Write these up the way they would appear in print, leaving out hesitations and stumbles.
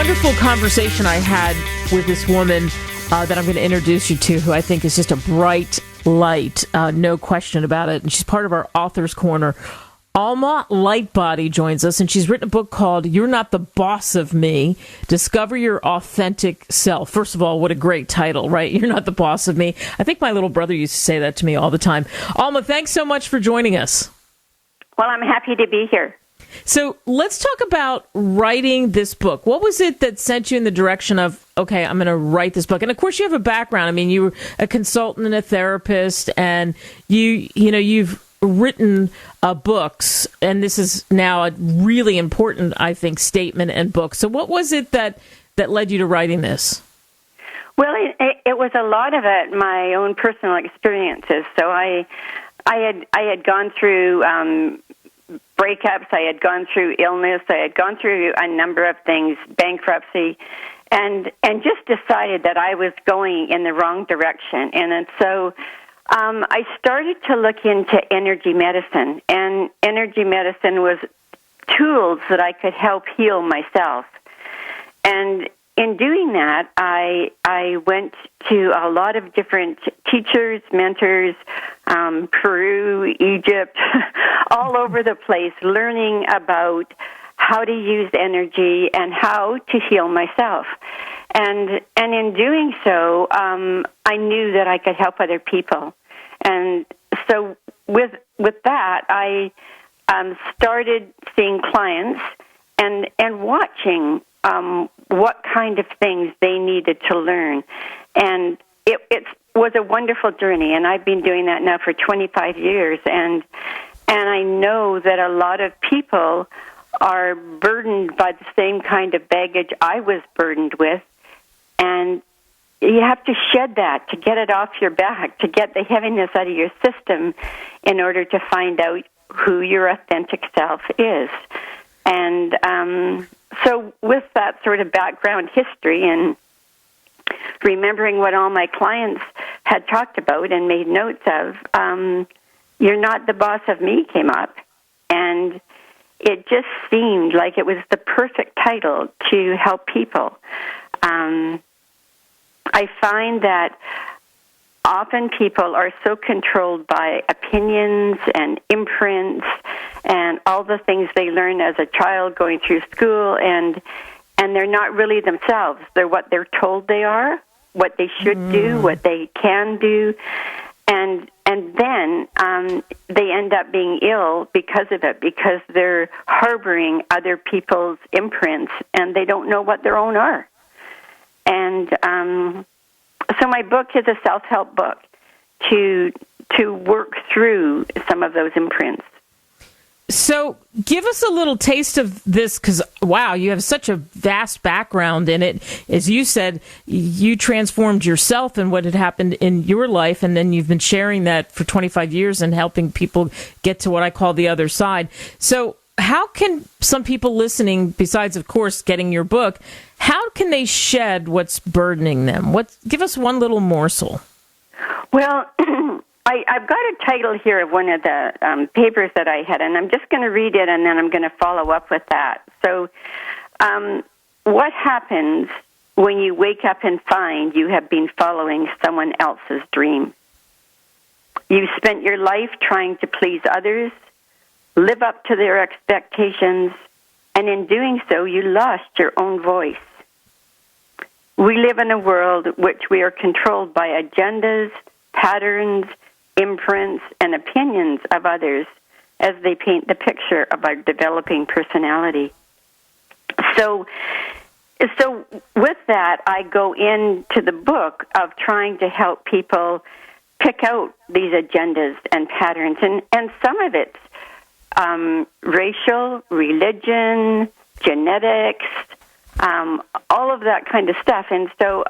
wonderful conversation I had with this woman that I'm going to introduce you to, who I think is just a bright light, no question about it. And she's part of our Author's Corner. Alma Lightbody joins us, and she's written a book called You're Not the Boss of Me, Discover Your Authentic Self. First of all, what a great title, right? You're not the boss of me. I think my little brother used to say that to me all the time. Alma, thanks so much for joining us. Well, I'm happy to be here. So let's talk about writing this book. What was it that sent you in the direction of, okay, I'm going to write this book? And of course, you have a background. I mean, you were a consultant and a therapist, and you've written books, and this is now a really important, I think, statement and book. So what was it that led you to writing this? Well, it was a lot of it my own personal experiences. So I had gone through breakups, I had gone through illness, I had gone through a number of things, bankruptcy, and just decided that I was going in the wrong direction. And so I started to look into energy medicine, and energy medicine was tools that I could help heal myself. And in doing that, I went to a lot of different teachers, mentors, Peru, Egypt, all over the place, learning about how to use energy and how to heal myself. And in doing so, I knew that I could help other people. And so with that, I started seeing clients and watching what kind of things they needed to learn. And it was a wonderful journey, and I've been doing that now for 25 years. And I know that a lot of people are burdened by the same kind of baggage I was burdened with, and you have to shed that to get it off your back, to get the heaviness out of your system in order to find out who your authentic self is. And so with that sort of background history and remembering what all my clients had talked about and made notes of, You're Not the Boss of Me came up. And it just seemed like it was the perfect title to help people. I find that often people are so controlled by opinions and imprints and all the things they learn as a child going through school, and they're not really themselves. They're what they're told they are, what they should do, what they can do, and then they end up being ill because of it, because they're harboring other people's imprints and they don't know what their own are. And so my book is a self-help book to work through some of those imprints. So give us a little taste of this, because, wow, you have such a vast background in it. As you said, you transformed yourself and what had happened in your life, and then you've been sharing that for 25 years and helping people get to what I call the other side. So how can some people listening, besides, of course, getting your book, how can they shed what's burdening them? Give us one little morsel. Well, I've got a title here of one of the papers that I had, and I'm just going to read it, and then I'm going to follow up with that. So what happens when you wake up and find you have been following someone else's dream? You've spent your life trying to please others, live up to their expectations, and in doing so, you lost your own voice. We live in a world which we are controlled by agendas, patterns, imprints, and opinions of others as they paint the picture of our developing personality. So with that, I go into the book of trying to help people pick out these agendas and patterns, and some of it's racial, religion, genetics, all of that kind of stuff. And so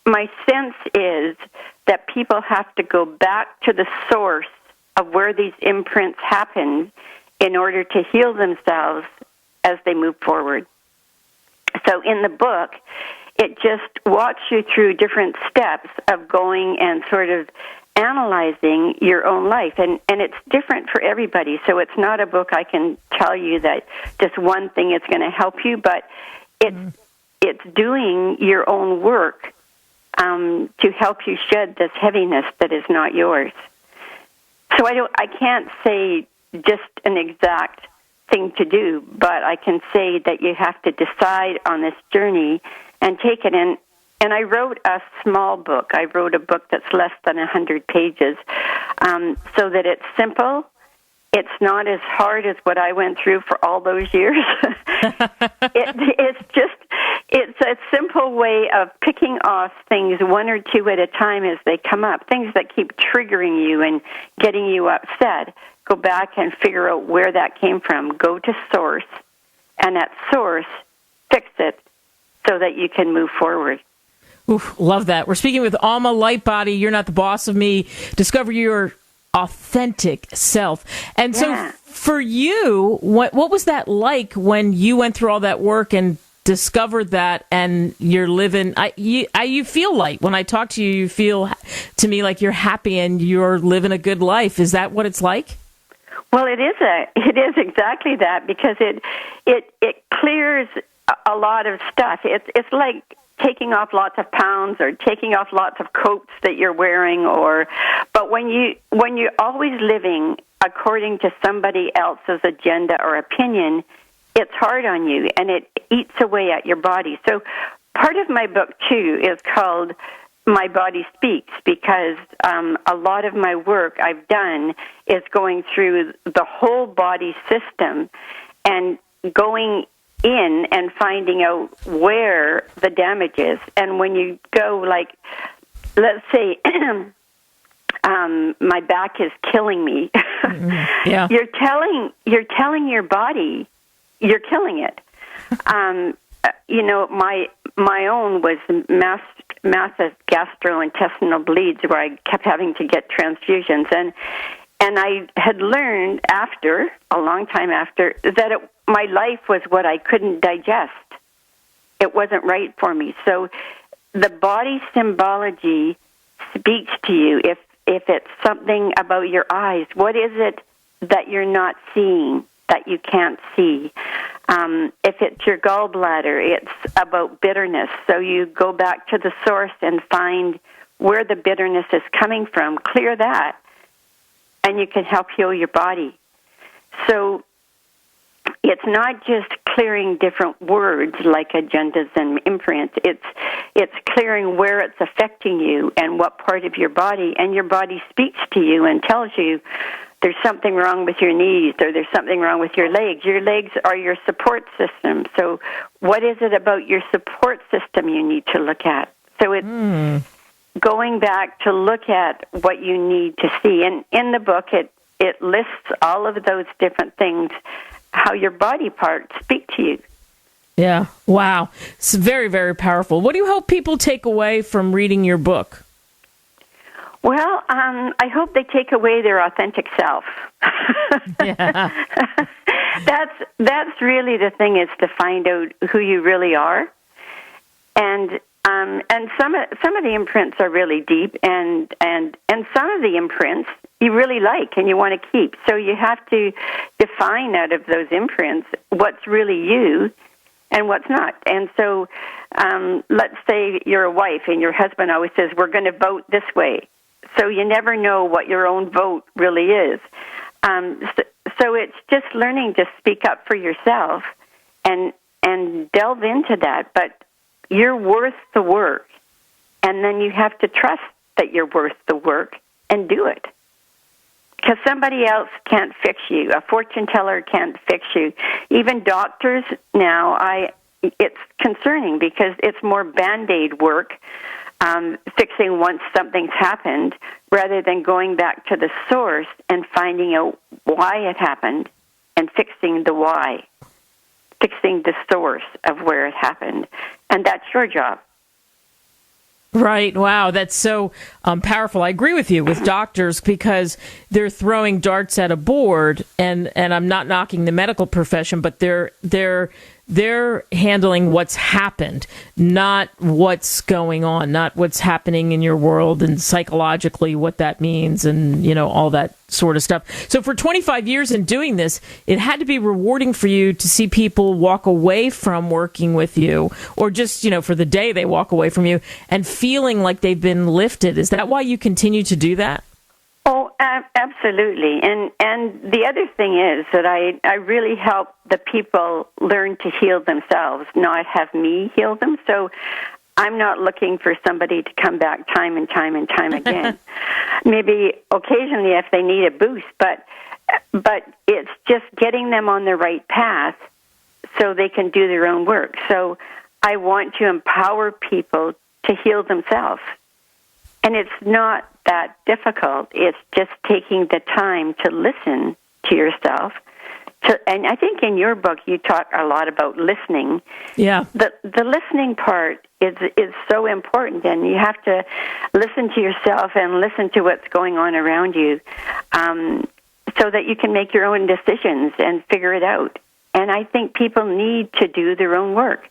my sense is that people have to go back to the source of where these imprints happen in order to heal themselves as they move forward. So in the book, it just walks you through different steps of going and sort of analyzing your own life. And it's different for everybody. So it's not a book I can tell you that just one thing is going to help you, but it's doing your own work to help you shed this heaviness that is not yours. So I can't say just an exact thing to do, but I can say that you have to decide on this journey and take it in. And I wrote a small book. I wrote a book that's less than 100 pages, so that it's simple. It's not as hard as what I went through for all those years. It's a simple way of picking off things one or two at a time as they come up, things that keep triggering you and getting you upset. Go back and figure out where that came from. Go to source, and at source, fix it so that you can move forward. Oof, love that. We're speaking with Alma Lightbody. You're not the boss of me. Discover your authentic self. And so for you, what was that like when you went through all that work and discovered that, and you're living, you feel light. When I talk to you, you feel to me like you're happy and you're living a good life. Is that what it's like? Well, it is exactly that, because it clears a lot of stuff. It's like taking off lots of pounds or taking off lots of coats that you're wearing, but when you're always living according to somebody else's agenda or opinion, it's hard on you and it eats away at your body. So part of my book too is called My Body Speaks, because a lot of my work I've done is going through the whole body system and going in and finding out where the damage is. And when you go, like, let's say my back is killing me, yeah. you're telling your body you're killing it. My own was massive gastrointestinal bleeds where I kept having to get transfusions, and I had learned a long time after, that my life was what I couldn't digest. It wasn't right for me. So the body symbology speaks to you. If it's something about your eyes, what is it that you're not seeing, that you can't see? If it's your gallbladder, it's about bitterness. So you go back to the source and find where the bitterness is coming from, clear that, and you can help heal your body. So it's not just clearing different words like agendas and imprints. It's clearing where it's affecting you and what part of your body, and your body speaks to you and tells you there's something wrong with your knees, or there's something wrong with your legs. Your legs are your support system. So what is it about your support system you need to look at? So it's going back to look at what you need to see. And in the book, it lists all of those different things, how your body parts speak to you. Yeah. Wow. It's very, very powerful. What do you hope people take away from reading your book? Well, I hope they take away their authentic self. Yeah. That's really the thing, is to find out who you really are. And some of the imprints are really deep, and some of the imprints you really like and you want to keep. So you have to define out of those imprints what's really you and what's not. And so let's say you're a wife and your husband always says, we're going to vote this way. So you never know what your own vote really is. So it's just learning to speak up for yourself and delve into that. But you're worth the work. And then you have to trust that you're worth the work and do it. Because somebody else can't fix you. A fortune teller can't fix you. Even doctors now, it's concerning because it's more Band-Aid work, fixing once something's happened, rather than going back to the source and finding out why it happened and fixing the why, fixing the source of where it happened. And that's your job. Right. Wow. That's so powerful. I agree with you with doctors, because they're throwing darts at a board, and I'm not knocking the medical profession, but they're they're handling what's happened, not what's going on, not what's happening in your world and psychologically what that means and, all that sort of stuff. So for 25 years in doing this, it had to be rewarding for you to see people walk away from working with you, or just, for the day they walk away from you and feeling like they've been lifted. Is that why you continue to do that? Oh, absolutely. And the other thing is that I really help the people learn to heal themselves, not have me heal them. So I'm not looking for somebody to come back time and time and time again. Maybe occasionally if they need a boost, but it's just getting them on the right path so they can do their own work. So I want to empower people to heal themselves. And it's not that difficult. It's just taking the time to listen to yourself. And I think in your book you talk a lot about listening. Yeah. The listening part is so important, and you have to listen to yourself and listen to what's going on around you, so that you can make your own decisions and figure it out. And I think people need to do their own work.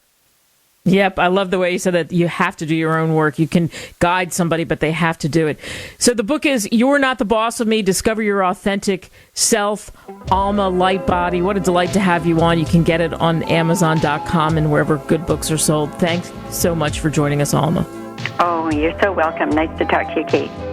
Yep, I love the way you said that you have to do your own work. You can guide somebody, but they have to do it. So the book is You're Not the Boss of Me, Discover Your Authentic Self, Alma Lightbody. What a delight to have you on. You can get it on Amazon.com and wherever good books are sold. Thanks so much for joining us, Alma. Oh, you're so welcome. Nice to talk to you, Kate.